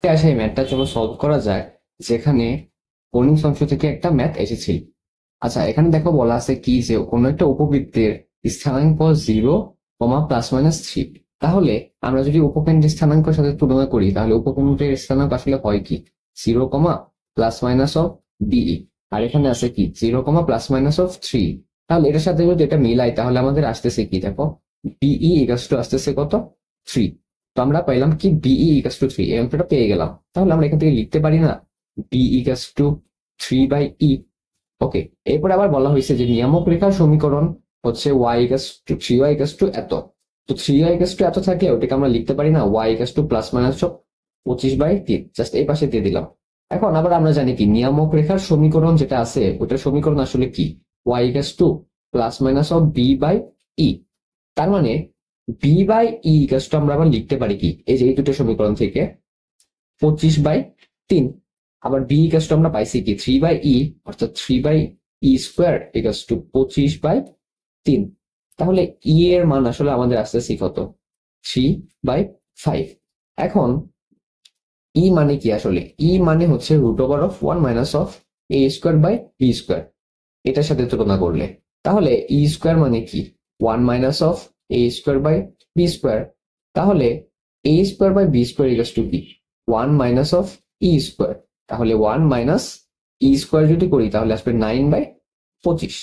সেই ম্যাথটা চলো সলভ করা যায়, যেখানে কনিষ্ঠ অংশ থেকে একটা ম্যাথ এসেছিল। আচ্ছা, এখানে দেখো বলা আছে কি যে কোনো একটা উপবৃত্তের স্থানাঙ্ক 0, +-3। তাহলে আমরা যদি উপকেন্দ্রের স্থানাঙ্কের সাথে তুলনা করি, তাহলে উপকেন্দ্রের স্থানাঙ্ক আসলে হয় কি 0, +-BE। আর এখানে আছে কি 0, +-3। তাহলে এটার সাথে যদি এটা মিলাই, তাহলে আমাদের আসতেছে কি দেখো, BE আসতেছে কত 3। তো আমরা পাইলাম কি BE 3, এই অঙ্কটা পেয়ে গেলাম। তাহলে আমরা এখান থেকে লিখতে পারি না BE 3/E। ওকে, এরপরে আবার বলা হয়েছে যে নিয়ামক রেখার সমীকরণ হচ্ছে y 3y এত। তো 3y এত থাকলে ওটাকে আমরা লিখতে পারি না y +-25/3, জাস্ট এই পাশে দিয়ে দিলাম। এখন আবার আমরা জানি কি নিয়ামক রেখার সমীকরণ যেটা আছে ওটার সমীকরণ আসলে কি y +-b/e। তার মানে b/e আমরা আবার লিখতে পারি কি এই যে এই দুটো সমীকরণ থেকে 25/3। আবার বি ইকাস টু আমরা পাইছি কি 3/e, অর্থাৎ 3/e² 25/3। তাহলে ই এর মান আসলে আমাদের আসতেছি কত 3/5। এখন ই মানে কি আসলে, ই মানে হচ্ছে √1 - এটার সাথে তুলনা করলে। তাহলে ই² মানে কি 1 - তাহলে a²/b² কি 1 - তাহলে 1 - যদি করি তাহলে আসবে 9/25,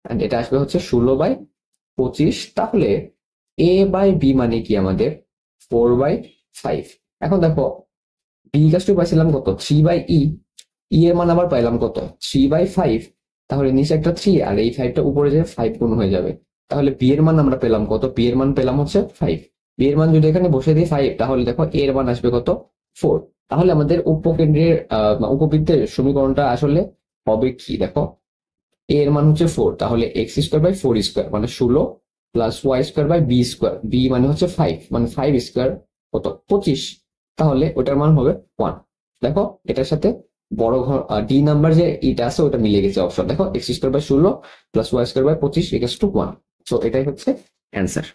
এন্ড এটা আসবে হচ্ছে 16/25। তাহলে a/b মানে কি আমাদের 4/5। এখন দেখো b² পাইছিলাম কত 3/e, এর মান আবার পাইলাম কত 3/5। তাহলে নিচে একটা 3 আর এই 5টা উপরে যে 5 গুণ হয়ে যাবে। তাহলে বি এর মান আমরা পেলাম কত, বি এর মান পেলাম হচ্ছে 5। বি এর মান যদি এখানে বসে দিই 5, তাহলে দেখো এর মান আসবে কত 4। তাহলে আমাদের উপকেন্দ্রের উপবৃত্তের সমীকরণটা আসলে হবে কি দেখো, এর মান হচ্ছে 4, তাহলে x²/4² মানে 16 +y²/b², বি মানে হচ্ছে 5, মানে 5² কত 25। তাহলে ওটার মান হবে 1। দেখো এটার সাথে বড় ঘর ডি নাম্বার যে এটা আছে ওটা মিলে গেছে অপশন। দেখো x² /16 +y² /25 = 1। সো এটাই হচ্ছে অ্যান্সার।